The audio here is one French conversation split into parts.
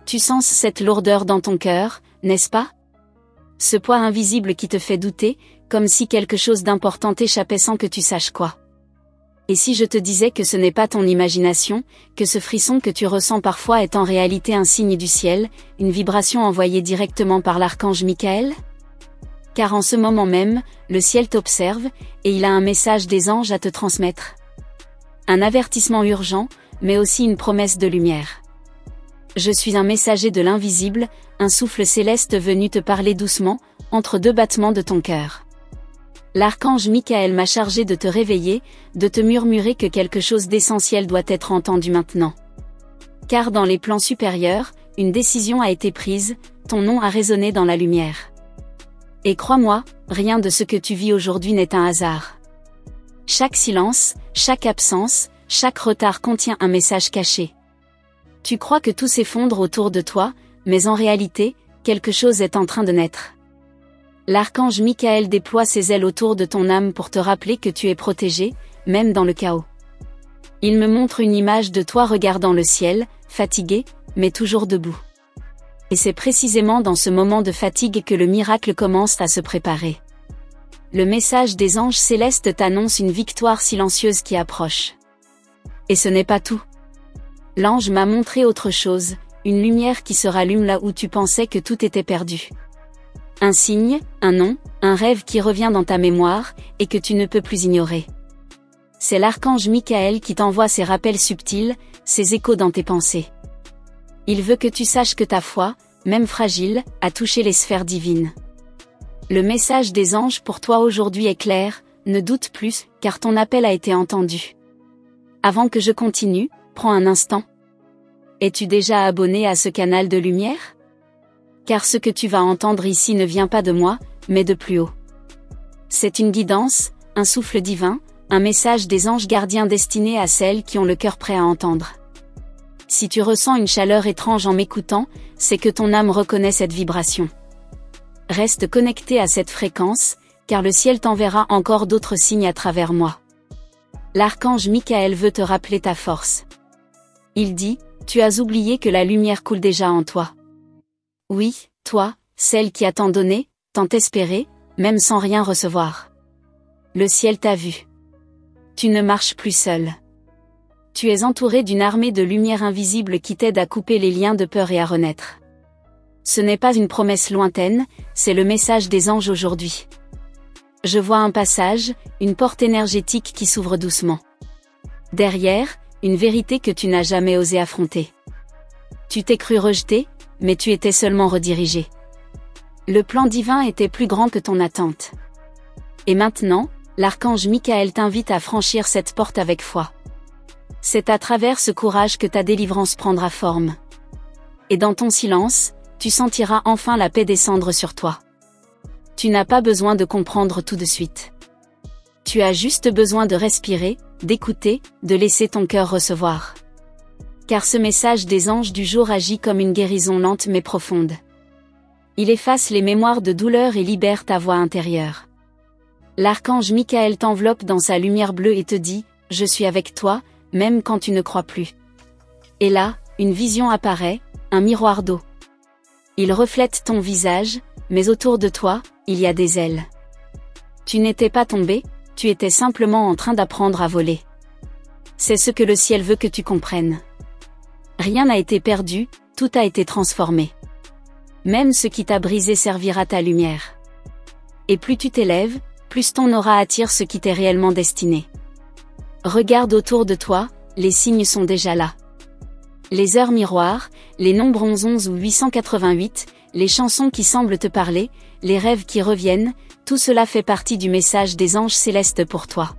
Tu sens cette lourdeur dans ton cœur, n'est-ce pas? Ce poids invisible qui te fait douter, comme si quelque chose d'important t'échappait sans que tu saches quoi. Et si je te disais que ce n'est pas ton imagination, que ce frisson que tu ressens parfois est en réalité un signe du ciel, une vibration envoyée directement par l'archange Michael? Car en ce moment même, le ciel t'observe, et il a un message des anges à te transmettre. Un avertissement urgent, mais aussi une promesse de lumière. Je suis un messager de l'invisible, un souffle céleste venu te parler doucement, entre deux battements de ton cœur. L'archange Michael m'a chargé de te réveiller, de te murmurer que quelque chose d'essentiel doit être entendu maintenant. Car dans les plans supérieurs, une décision a été prise, ton nom a résonné dans la lumière. Et crois-moi, rien de ce que tu vis aujourd'hui n'est un hasard. Chaque silence, chaque absence, chaque retard contient un message caché. Tu crois que tout s'effondre autour de toi, mais en réalité, quelque chose est en train de naître. L'archange Michael déploie ses ailes autour de ton âme pour te rappeler que tu es protégé, même dans le chaos. Il me montre une image de toi regardant le ciel, fatigué, mais toujours debout. Et c'est précisément dans ce moment de fatigue que le miracle commence à se préparer. Le message des anges célestes t'annonce une victoire silencieuse qui approche. Et ce n'est pas tout. L'ange m'a montré autre chose, une lumière qui se rallume là où tu pensais que tout était perdu. Un signe, un nom, un rêve qui revient dans ta mémoire, et que tu ne peux plus ignorer. C'est l'archange Michael qui t'envoie ces rappels subtils, ces échos dans tes pensées. Il veut que tu saches que ta foi, même fragile, a touché les sphères divines. Le message des anges pour toi aujourd'hui est clair, ne doute plus, car ton appel a été entendu. Avant que je continue, prends un instant. Es-tu déjà abonné à ce canal de lumière? Car ce que tu vas entendre ici ne vient pas de moi, mais de plus haut. C'est une guidance, un souffle divin, un message des anges gardiens destiné à celles qui ont le cœur prêt à entendre. Si tu ressens une chaleur étrange en m'écoutant, c'est que ton âme reconnaît cette vibration. Reste connecté à cette fréquence, car le ciel t'enverra encore d'autres signes à travers moi. L'archange Michael veut te rappeler ta force. Il dit, tu as oublié que la lumière coule déjà en toi. Oui, toi, celle qui a tant donné, tant espéré, même sans rien recevoir. Le ciel t'a vu. Tu ne marches plus seul. Tu es entouré d'une armée de lumière invisible qui t'aide à couper les liens de peur et à renaître. Ce n'est pas une promesse lointaine, c'est le message des anges aujourd'hui. Je vois un passage, une porte énergétique qui s'ouvre doucement. Derrière, une vérité que tu n'as jamais osé affronter. Tu t'es cru rejeté, mais tu étais seulement redirigé. Le plan divin était plus grand que ton attente. Et maintenant, l'archange Michael t'invite à franchir cette porte avec foi. C'est à travers ce courage que ta délivrance prendra forme. Et dans ton silence, tu sentiras enfin la paix descendre sur toi. Tu n'as pas besoin de comprendre tout de suite. Tu as juste besoin de respirer, d'écouter, de laisser ton cœur recevoir. Car ce message des anges du jour agit comme une guérison lente mais profonde. Il efface les mémoires de douleur et libère ta voix intérieure. L'archange Michael t'enveloppe dans sa lumière bleue et te dit, « Je suis avec toi, même quand tu ne crois plus. » Et là, une vision apparaît, un miroir d'eau. Il reflète ton visage, mais autour de toi, il y a des ailes. Tu n'étais pas tombé, tu étais simplement en train d'apprendre à voler. C'est ce que le ciel veut que tu comprennes. Rien n'a été perdu, tout a été transformé. Même ce qui t'a brisé servira ta lumière. Et plus tu t'élèves, plus ton aura attire ce qui t'est réellement destiné. Regarde autour de toi, les signes sont déjà là. Les heures miroirs, les nombres 11 ou 888, les chansons qui semblent te parler, les rêves qui reviennent, tout cela fait partie du message des anges célestes pour toi.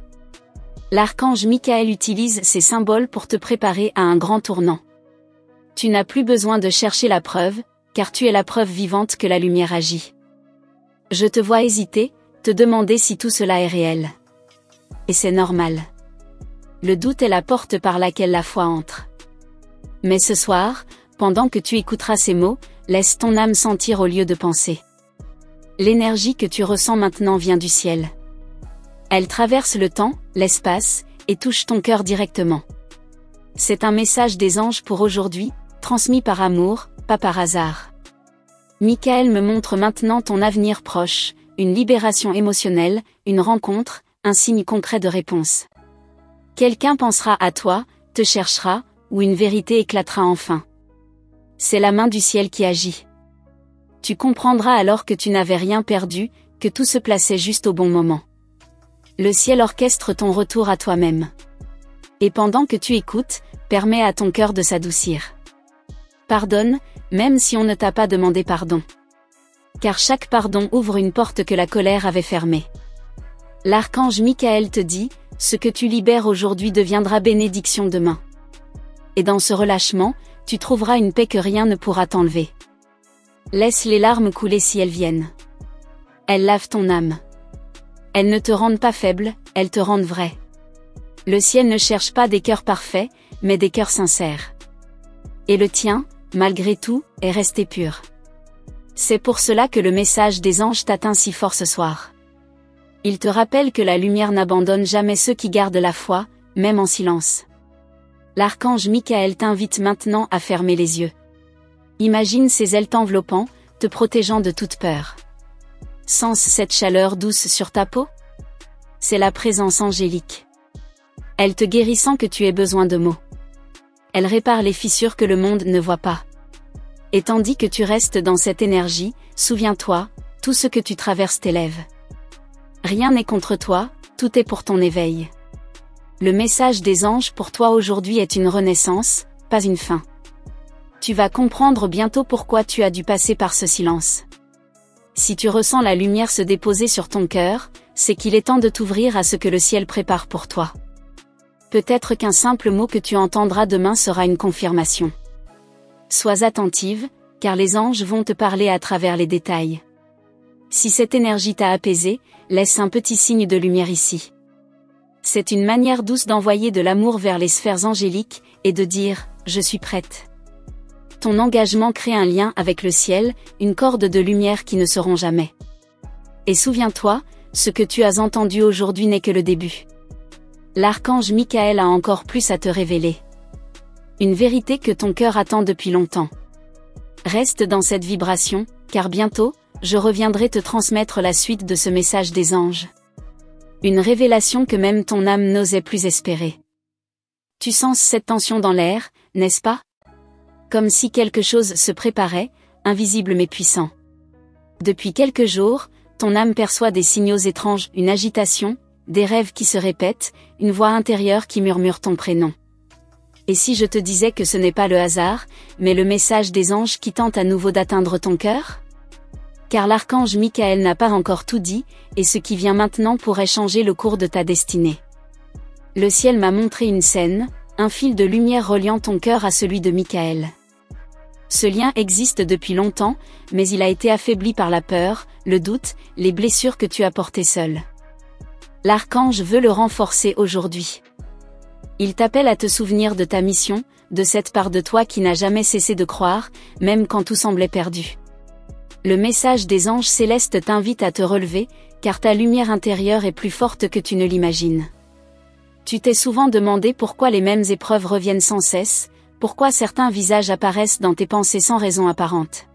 L'archange Michael utilise ces symboles pour te préparer à un grand tournant. Tu n'as plus besoin de chercher la preuve, car tu es la preuve vivante que la lumière agit. Je te vois hésiter, te demander si tout cela est réel. Et c'est normal. Le doute est la porte par laquelle la foi entre. Mais ce soir, pendant que tu écouteras ces mots, laisse ton âme sentir au lieu de penser. L'énergie que tu ressens maintenant vient du ciel. Elle traverse le temps, l'espace, et touche ton cœur directement. C'est un message des anges pour aujourd'hui, transmis par amour, pas par hasard. Michael me montre maintenant ton avenir proche, une libération émotionnelle, une rencontre, un signe concret de réponse. Quelqu'un pensera à toi, te cherchera, ou une vérité éclatera enfin. C'est la main du ciel qui agit. Tu comprendras alors que tu n'avais rien perdu, que tout se plaçait juste au bon moment. Le ciel orchestre ton retour à toi-même. Et pendant que tu écoutes, permets à ton cœur de s'adoucir. Pardonne, même si on ne t'a pas demandé pardon. Car chaque pardon ouvre une porte que la colère avait fermée. L'archange Michael te dit, ce que tu libères aujourd'hui deviendra bénédiction demain. Et dans ce relâchement, tu trouveras une paix que rien ne pourra t'enlever. Laisse les larmes couler si elles viennent. Elles lavent ton âme. Elles ne te rendent pas faible, elles te rendent vrai. Le ciel ne cherche pas des cœurs parfaits, mais des cœurs sincères. Et le tien, malgré tout, est resté pur. C'est pour cela que le message des anges t'atteint si fort ce soir. Il te rappelle que la lumière n'abandonne jamais ceux qui gardent la foi, même en silence. L'archange Michael t'invite maintenant à fermer les yeux. Imagine ses ailes t'enveloppant, te protégeant de toute peur. Sens cette chaleur douce sur ta peau? C'est la présence angélique. Elle te guérit sans que tu aies besoin de mots. Elle répare les fissures que le monde ne voit pas. Et tandis que tu restes dans cette énergie, souviens-toi, tout ce que tu traverses t'élève. Rien n'est contre toi, tout est pour ton éveil. Le message des anges pour toi aujourd'hui est une renaissance, pas une fin. Tu vas comprendre bientôt pourquoi tu as dû passer par ce silence. Si tu ressens la lumière se déposer sur ton cœur, c'est qu'il est temps de t'ouvrir à ce que le ciel prépare pour toi. Peut-être qu'un simple mot que tu entendras demain sera une confirmation. Sois attentive, car les anges vont te parler à travers les détails. Si cette énergie t'a apaisé, laisse un petit signe de lumière ici. C'est une manière douce d'envoyer de l'amour vers les sphères angéliques, et de dire « Je suis prête ». Ton engagement crée un lien avec le ciel, une corde de lumière qui ne se rompt jamais. Et souviens-toi, ce que tu as entendu aujourd'hui n'est que le début. L'archange Michael a encore plus à te révéler. Une vérité que ton cœur attend depuis longtemps. Reste dans cette vibration, car bientôt, je reviendrai te transmettre la suite de ce message des anges. Une révélation que même ton âme n'osait plus espérer. Tu sens cette tension dans l'air, n'est-ce pas? Comme si quelque chose se préparait, invisible mais puissant. Depuis quelques jours, ton âme perçoit des signaux étranges, une agitation, des rêves qui se répètent, une voix intérieure qui murmure ton prénom. Et si je te disais que ce n'est pas le hasard, mais le message des anges qui tente à nouveau d'atteindre ton cœur? Car l'archange Michael n'a pas encore tout dit, et ce qui vient maintenant pourrait changer le cours de ta destinée. Le ciel m'a montré une scène, un fil de lumière reliant ton cœur à celui de Michael. Ce lien existe depuis longtemps, mais il a été affaibli par la peur, le doute, les blessures que tu as portées seul. L'archange veut le renforcer aujourd'hui. Il t'appelle à te souvenir de ta mission, de cette part de toi qui n'a jamais cessé de croire, même quand tout semblait perdu. Le message des anges célestes t'invite à te relever, car ta lumière intérieure est plus forte que tu ne l'imagines. Tu t'es souvent demandé pourquoi les mêmes épreuves reviennent sans cesse, pourquoi certains visages apparaissent dans tes pensées sans raison apparente.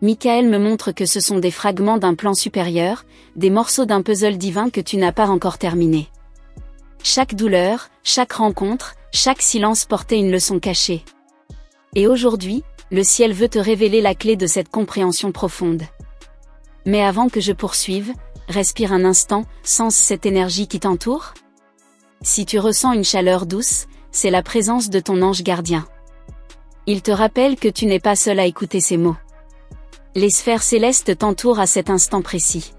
Michael me montre que ce sont des fragments d'un plan supérieur, des morceaux d'un puzzle divin que tu n'as pas encore terminé. Chaque douleur, chaque rencontre, chaque silence portait une leçon cachée. Et aujourd'hui, le ciel veut te révéler la clé de cette compréhension profonde. Mais avant que je poursuive, respire un instant, sens cette énergie qui t'entoure. Si tu ressens une chaleur douce, c'est la présence de ton ange gardien. Il te rappelle que tu n'es pas seul à écouter ces mots. Les sphères célestes t'entourent à cet instant précis.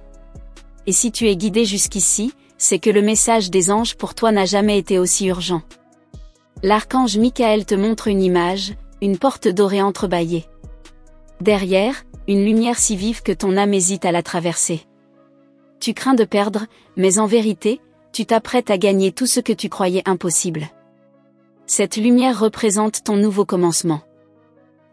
Et si tu es guidé jusqu'ici, c'est que le message des anges pour toi n'a jamais été aussi urgent. L'archange Michael te montre une image, une porte dorée entrebâillée. Derrière, une lumière si vive que ton âme hésite à la traverser. Tu crains de perdre, mais en vérité, tu t'apprêtes à gagner tout ce que tu croyais impossible. Cette lumière représente ton nouveau commencement.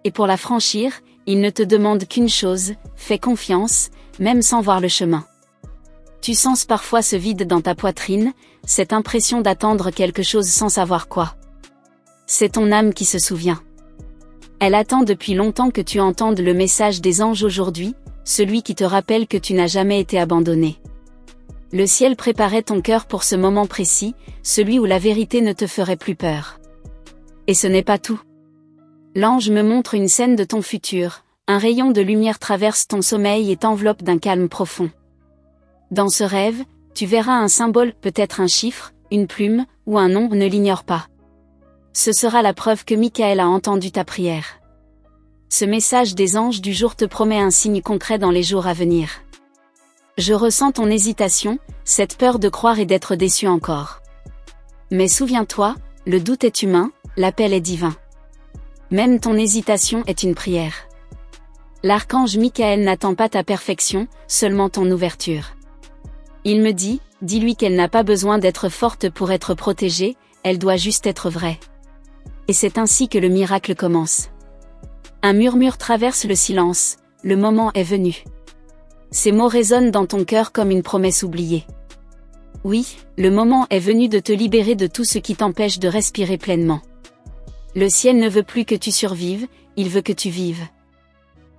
Et pour la franchir, il ne te demande qu'une chose, fais confiance, même sans voir le chemin. Tu sens parfois ce vide dans ta poitrine, cette impression d'attendre quelque chose sans savoir quoi. C'est ton âme qui se souvient. Elle attend depuis longtemps que tu entendes le message des anges aujourd'hui, celui qui te rappelle que tu n'as jamais été abandonné. Le ciel préparait ton cœur pour ce moment précis, celui où la vérité ne te ferait plus peur. Et ce n'est pas tout. L'ange me montre une scène de ton futur, un rayon de lumière traverse ton sommeil et t'enveloppe d'un calme profond. Dans ce rêve, tu verras un symbole, peut-être un chiffre, une plume, ou un nom, ne l'ignore pas. Ce sera la preuve que Michael a entendu ta prière. Ce message des anges du jour te promet un signe concret dans les jours à venir. Je ressens ton hésitation, cette peur de croire et d'être déçu encore. Mais souviens-toi, le doute est humain, l'appel est divin. Même ton hésitation est une prière. L'archange Michael n'attend pas ta perfection, seulement ton ouverture. Il me dit, dis-lui qu'elle n'a pas besoin d'être forte pour être protégée, elle doit juste être vraie. Et c'est ainsi que le miracle commence. Un murmure traverse le silence, le moment est venu. Ces mots résonnent dans ton cœur comme une promesse oubliée. Oui, le moment est venu de te libérer de tout ce qui t'empêche de respirer pleinement. Le ciel ne veut plus que tu survives, il veut que tu vives.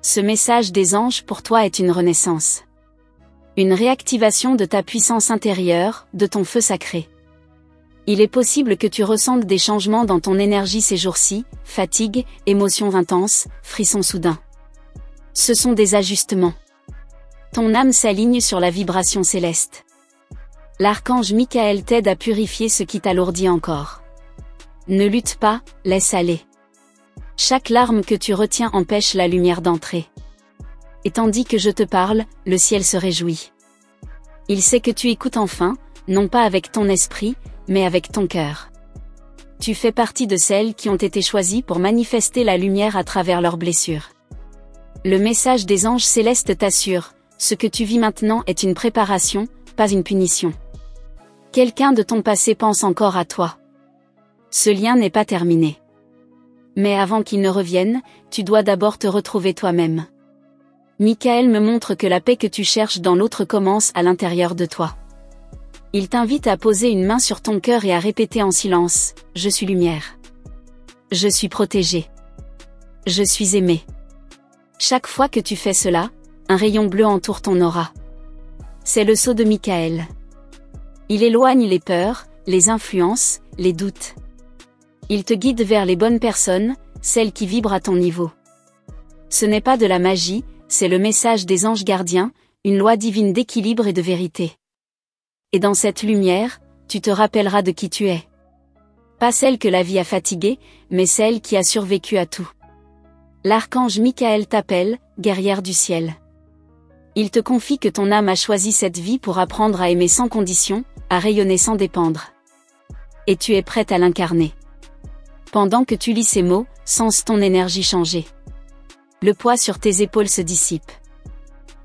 Ce message des anges pour toi est une renaissance. Une réactivation de ta puissance intérieure, de ton feu sacré. Il est possible que tu ressentes des changements dans ton énergie ces jours-ci, fatigue, émotions intenses, frissons soudains. Ce sont des ajustements. Ton âme s'aligne sur la vibration céleste. L'archange Michael t'aide à purifier ce qui t'alourdit encore. Ne lutte pas, laisse aller. Chaque larme que tu retiens empêche la lumière d'entrer. Et tandis que je te parle, le ciel se réjouit. Il sait que tu écoutes enfin, non pas avec ton esprit, mais avec ton cœur. Tu fais partie de celles qui ont été choisies pour manifester la lumière à travers leurs blessures. Le message des anges célestes t'assure, ce que tu vis maintenant est une préparation, pas une punition. Quelqu'un de ton passé pense encore à toi. Ce lien n'est pas terminé. Mais avant qu'il ne revienne, tu dois d'abord te retrouver toi-même. Michael me montre que la paix que tu cherches dans l'autre commence à l'intérieur de toi. Il t'invite à poser une main sur ton cœur et à répéter en silence, « Je suis lumière. Je suis protégé. Je suis aimé. » Chaque fois que tu fais cela, un rayon bleu entoure ton aura. C'est le sceau de Michael. Il éloigne les peurs, les influences, les doutes. Il te guide vers les bonnes personnes, celles qui vibrent à ton niveau. Ce n'est pas de la magie, c'est le message des anges gardiens, une loi divine d'équilibre et de vérité. Et dans cette lumière, tu te rappelleras de qui tu es. Pas celle que la vie a fatiguée, mais celle qui a survécu à tout. L'archange Michael t'appelle, guerrière du ciel. Il te confie que ton âme a choisi cette vie pour apprendre à aimer sans condition, à rayonner sans dépendre. Et tu es prête à l'incarner. Pendant que tu lis ces mots, sens ton énergie changer. Le poids sur tes épaules se dissipe.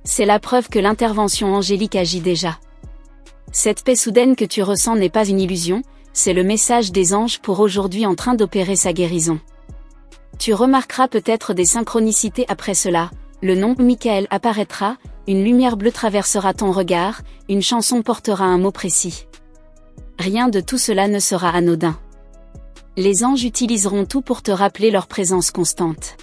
C'est la preuve que l'intervention angélique agit déjà. Cette paix soudaine que tu ressens n'est pas une illusion, c'est le message des anges pour aujourd'hui en train d'opérer sa guérison. Tu remarqueras peut-être des synchronicités après cela, le nom Michael apparaîtra, une lumière bleue traversera ton regard, une chanson portera un mot précis. Rien de tout cela ne sera anodin. Les anges utiliseront tout pour te rappeler leur présence constante.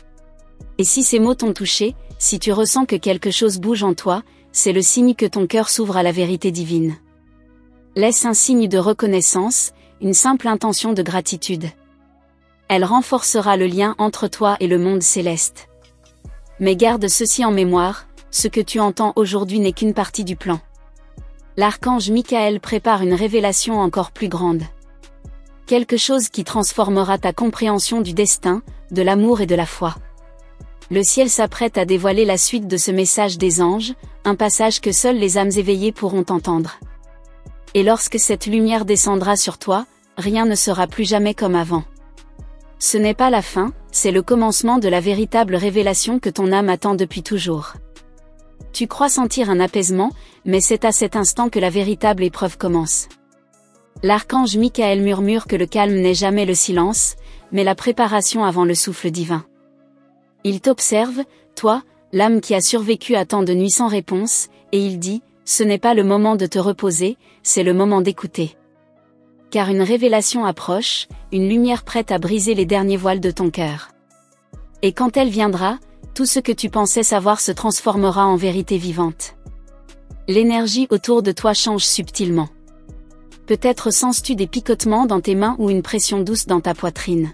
Et si ces mots t'ont touché, si tu ressens que quelque chose bouge en toi, c'est le signe que ton cœur s'ouvre à la vérité divine. Laisse un signe de reconnaissance, une simple intention de gratitude. Elle renforcera le lien entre toi et le monde céleste. Mais garde ceci en mémoire, ce que tu entends aujourd'hui n'est qu'une partie du plan. L'archange Michael prépare une révélation encore plus grande. Quelque chose qui transformera ta compréhension du destin, de l'amour et de la foi. Le ciel s'apprête à dévoiler la suite de ce message des anges, un passage que seules les âmes éveillées pourront entendre. Et lorsque cette lumière descendra sur toi, rien ne sera plus jamais comme avant. Ce n'est pas la fin, c'est le commencement de la véritable révélation que ton âme attend depuis toujours. Tu crois sentir un apaisement, mais c'est à cet instant que la véritable épreuve commence. L'archange Michael murmure que le calme n'est jamais le silence, mais la préparation avant le souffle divin. Il t'observe, toi, l'âme qui a survécu à tant de nuits sans réponse, et il dit, ce n'est pas le moment de te reposer, c'est le moment d'écouter. Car une révélation approche, une lumière prête à briser les derniers voiles de ton cœur. Et quand elle viendra, tout ce que tu pensais savoir se transformera en vérité vivante. L'énergie autour de toi change subtilement. Peut-être sens-tu des picotements dans tes mains ou une pression douce dans ta poitrine.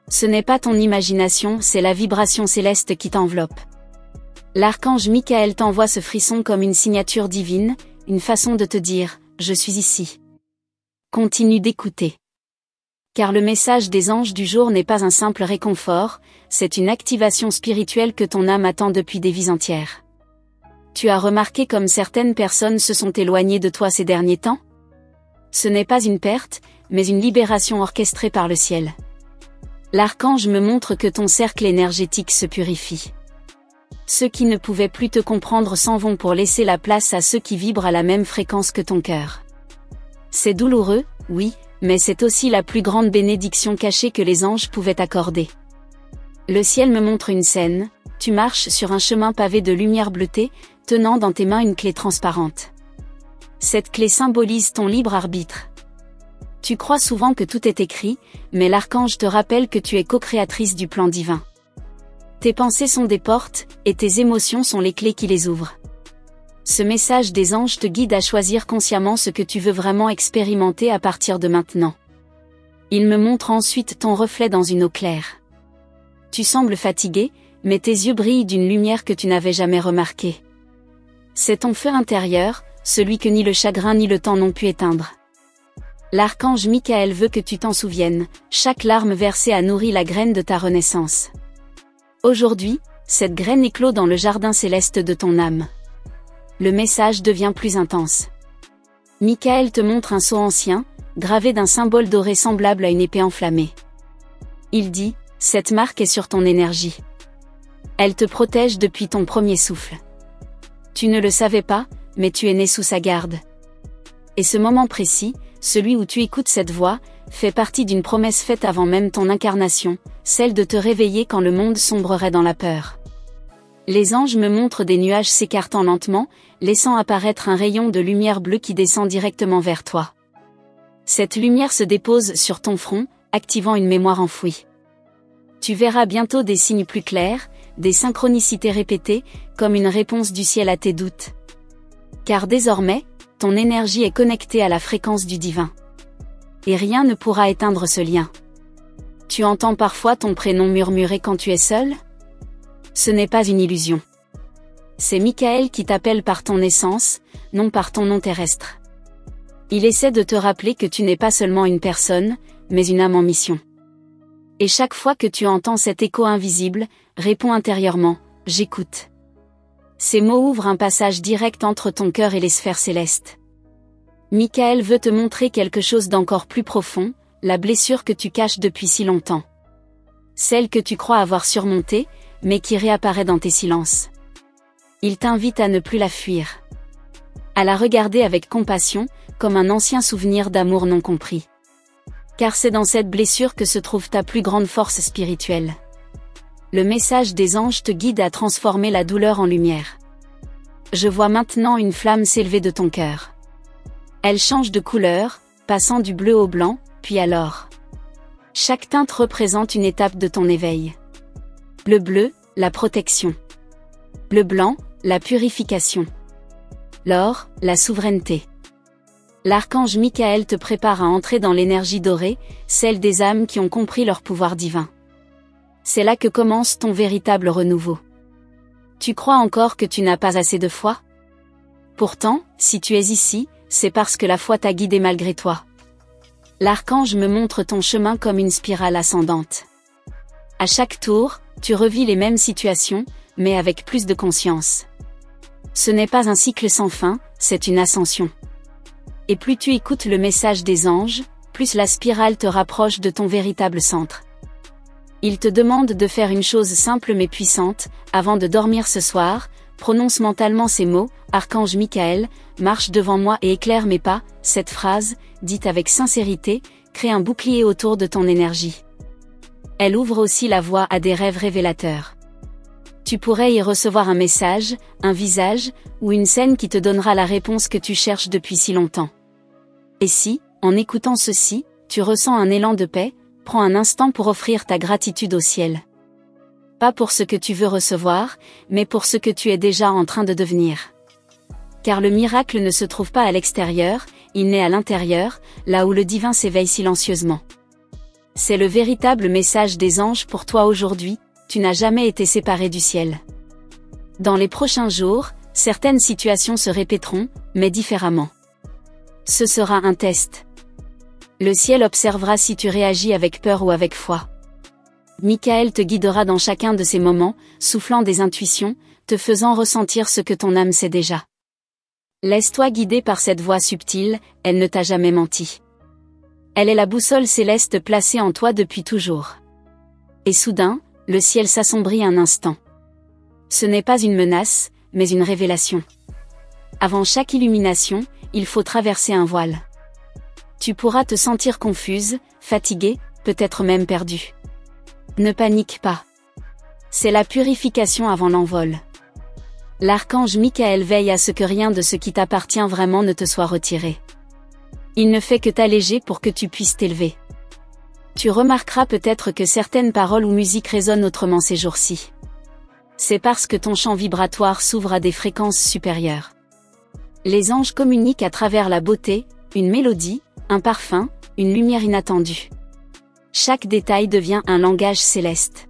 Ce n'est pas ton imagination, c'est la vibration céleste qui t'enveloppe. L'archange Michael t'envoie ce frisson comme une signature divine, une façon de te dire « Je suis ici ». Continue d'écouter. Car le message des anges du jour n'est pas un simple réconfort, c'est une activation spirituelle que ton âme attend depuis des vies entières. Tu as remarqué comme certaines personnes se sont éloignées de toi ces derniers temps ? Ce n'est pas une perte, mais une libération orchestrée par le ciel. L'archange me montre que ton cercle énergétique se purifie. Ceux qui ne pouvaient plus te comprendre s'en vont pour laisser la place à ceux qui vibrent à la même fréquence que ton cœur. C'est douloureux, oui, mais c'est aussi la plus grande bénédiction cachée que les anges pouvaient t'accorder. Le ciel me montre une scène, tu marches sur un chemin pavé de lumière bleutée, tenant dans tes mains une clé transparente. Cette clé symbolise ton libre arbitre. Tu crois souvent que tout est écrit, mais l'archange te rappelle que tu es co-créatrice du plan divin. Tes pensées sont des portes, et tes émotions sont les clés qui les ouvrent. Ce message des anges te guide à choisir consciemment ce que tu veux vraiment expérimenter à partir de maintenant. Il me montre ensuite ton reflet dans une eau claire. Tu sembles fatigué, mais tes yeux brillent d'une lumière que tu n'avais jamais remarquée. C'est ton feu intérieur, celui que ni le chagrin ni le temps n'ont pu éteindre. L'archange Michael veut que tu t'en souviennes, chaque larme versée a nourri la graine de ta renaissance. Aujourd'hui, cette graine éclot dans le jardin céleste de ton âme. Le message devient plus intense. Michael te montre un sceau ancien, gravé d'un symbole doré semblable à une épée enflammée. Il dit, cette marque est sur ton énergie. Elle te protège depuis ton premier souffle. Tu ne le savais pas, mais tu es né sous sa garde. Et ce moment précis, celui où tu écoutes cette voix, fait partie d'une promesse faite avant même ton incarnation, celle de te réveiller quand le monde sombrerait dans la peur. Les anges me montrent des nuages s'écartant lentement, laissant apparaître un rayon de lumière bleue qui descend directement vers toi. Cette lumière se dépose sur ton front, activant une mémoire enfouie. Tu verras bientôt des signes plus clairs, des synchronicités répétées, comme une réponse du ciel à tes doutes. Car désormais, ton énergie est connectée à la fréquence du divin. Et rien ne pourra éteindre ce lien. Tu entends parfois ton prénom murmurer quand tu es seul ? Ce n'est pas une illusion. C'est Michael qui t'appelle par ton essence, non par ton nom terrestre. Il essaie de te rappeler que tu n'es pas seulement une personne, mais une âme en mission. Et chaque fois que tu entends cet écho invisible, réponds intérieurement, « J'écoute ». Ces mots ouvrent un passage direct entre ton cœur et les sphères célestes. Michael veut te montrer quelque chose d'encore plus profond, la blessure que tu caches depuis si longtemps. Celle que tu crois avoir surmontée, mais qui réapparaît dans tes silences. Il t'invite à ne plus la fuir. À la regarder avec compassion, comme un ancien souvenir d'amour non compris. Car c'est dans cette blessure que se trouve ta plus grande force spirituelle. Le message des anges te guide à transformer la douleur en lumière. Je vois maintenant une flamme s'élever de ton cœur. Elle change de couleur, passant du bleu au blanc, puis à l'or. Chaque teinte représente une étape de ton éveil. Le bleu, la protection. Le blanc, la purification. L'or, la souveraineté. L'archange Michael te prépare à entrer dans l'énergie dorée, celle des âmes qui ont compris leur pouvoir divin. C'est là que commence ton véritable renouveau. Tu crois encore que tu n'as pas assez de foi ? Pourtant, si tu es ici, c'est parce que la foi t'a guidé malgré toi. L'archange me montre ton chemin comme une spirale ascendante. À chaque tour, tu revis les mêmes situations, mais avec plus de conscience. Ce n'est pas un cycle sans fin, c'est une ascension. Et plus tu écoutes le message des anges, plus la spirale te rapproche de ton véritable centre. Il te demande de faire une chose simple mais puissante, avant de dormir ce soir, prononce mentalement ces mots, Archange Michael, marche devant moi et éclaire mes pas. Cette phrase, dite avec sincérité, crée un bouclier autour de ton énergie. Elle ouvre aussi la voie à des rêves révélateurs. Tu pourrais y recevoir un message, un visage, ou une scène qui te donnera la réponse que tu cherches depuis si longtemps. Et si, en écoutant ceci, tu ressens un élan de paix, prends un instant pour offrir ta gratitude au ciel. Pas pour ce que tu veux recevoir, mais pour ce que tu es déjà en train de devenir. Car le miracle ne se trouve pas à l'extérieur, il naît à l'intérieur, là où le divin s'éveille silencieusement. C'est le véritable message des anges pour toi aujourd'hui, tu n'as jamais été séparé du ciel. Dans les prochains jours, certaines situations se répéteront, mais différemment. Ce sera un test. Le ciel observera si tu réagis avec peur ou avec foi. Michael te guidera dans chacun de ces moments, soufflant des intuitions, te faisant ressentir ce que ton âme sait déjà. Laisse-toi guider par cette voix subtile, elle ne t'a jamais menti. Elle est la boussole céleste placée en toi depuis toujours. Et soudain, le ciel s'assombrit un instant. Ce n'est pas une menace, mais une révélation. Avant chaque illumination, il faut traverser un voile. Tu pourras te sentir confuse, fatiguée, peut-être même perdue. Ne panique pas. C'est la purification avant l'envol. L'archange Michael veille à ce que rien de ce qui t'appartient vraiment ne te soit retiré. Il ne fait que t'alléger pour que tu puisses t'élever. Tu remarqueras peut-être que certaines paroles ou musiques résonnent autrement ces jours-ci. C'est parce que ton champ vibratoire s'ouvre à des fréquences supérieures. Les anges communiquent à travers la beauté, une mélodie, un parfum, une lumière inattendue. Chaque détail devient un langage céleste.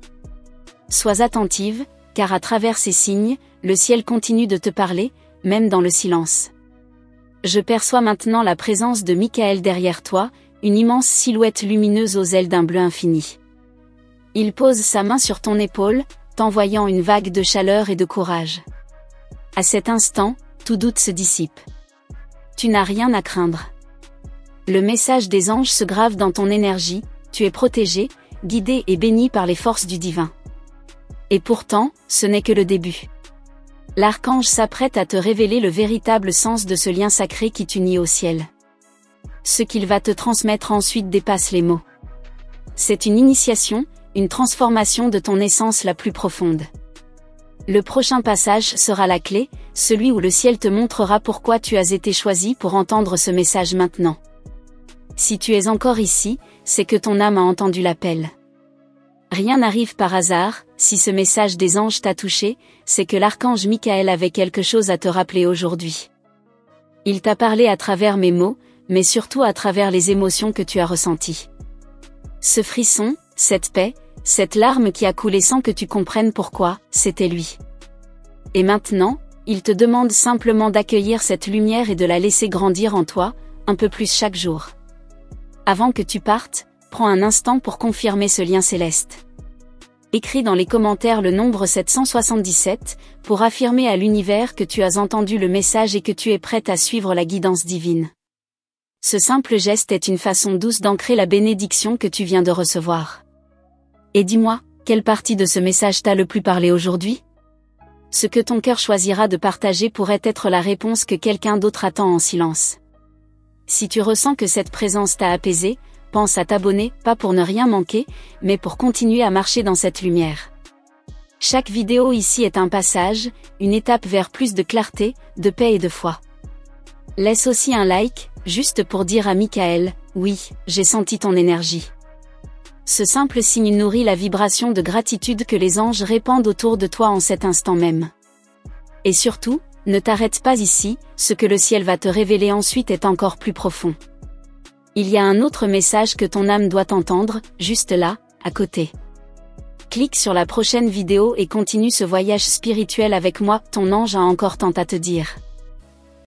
Sois attentive, car à travers ces signes, le ciel continue de te parler, même dans le silence. Je perçois maintenant la présence de Michael derrière toi, une immense silhouette lumineuse aux ailes d'un bleu infini. Il pose sa main sur ton épaule, t'envoyant une vague de chaleur et de courage. À cet instant, tout doute se dissipe. Tu n'as rien à craindre. Le message des anges se grave dans ton énergie, tu es protégé, guidé et béni par les forces du divin. Et pourtant, ce n'est que le début. L'archange s'apprête à te révéler le véritable sens de ce lien sacré qui t'unit au ciel. Ce qu'il va te transmettre ensuite dépasse les mots. C'est une initiation, une transformation de ton essence la plus profonde. Le prochain passage sera la clé, celui où le ciel te montrera pourquoi tu as été choisi pour entendre ce message maintenant. Si tu es encore ici, c'est que ton âme a entendu l'appel. Rien n'arrive par hasard, si ce message des anges t'a touché, c'est que l'archange Michael avait quelque chose à te rappeler aujourd'hui. Il t'a parlé à travers mes mots, mais surtout à travers les émotions que tu as ressenties. Ce frisson, cette paix, cette larme qui a coulé sans que tu comprennes pourquoi, c'était lui. Et maintenant, il te demande simplement d'accueillir cette lumière et de la laisser grandir en toi, un peu plus chaque jour. Avant que tu partes, prends un instant pour confirmer ce lien céleste. Écris dans les commentaires le nombre 777, pour affirmer à l'univers que tu as entendu le message et que tu es prête à suivre la guidance divine. Ce simple geste est une façon douce d'ancrer la bénédiction que tu viens de recevoir. Et dis-moi, quelle partie de ce message t'a le plus parlé aujourd'hui ? Ce que ton cœur choisira de partager pourrait être la réponse que quelqu'un d'autre attend en silence. Si tu ressens que cette présence t'a apaisé, pense à t'abonner, pas pour ne rien manquer, mais pour continuer à marcher dans cette lumière. Chaque vidéo ici est un passage, une étape vers plus de clarté, de paix et de foi. Laisse aussi un like, juste pour dire à Michael, oui, j'ai senti ton énergie. Ce simple signe nourrit la vibration de gratitude que les anges répandent autour de toi en cet instant même. Et surtout, ne t'arrête pas ici, ce que le ciel va te révéler ensuite est encore plus profond. Il y a un autre message que ton âme doit entendre, juste là, à côté. Clique sur la prochaine vidéo et continue ce voyage spirituel avec moi, ton ange a encore tant à te dire.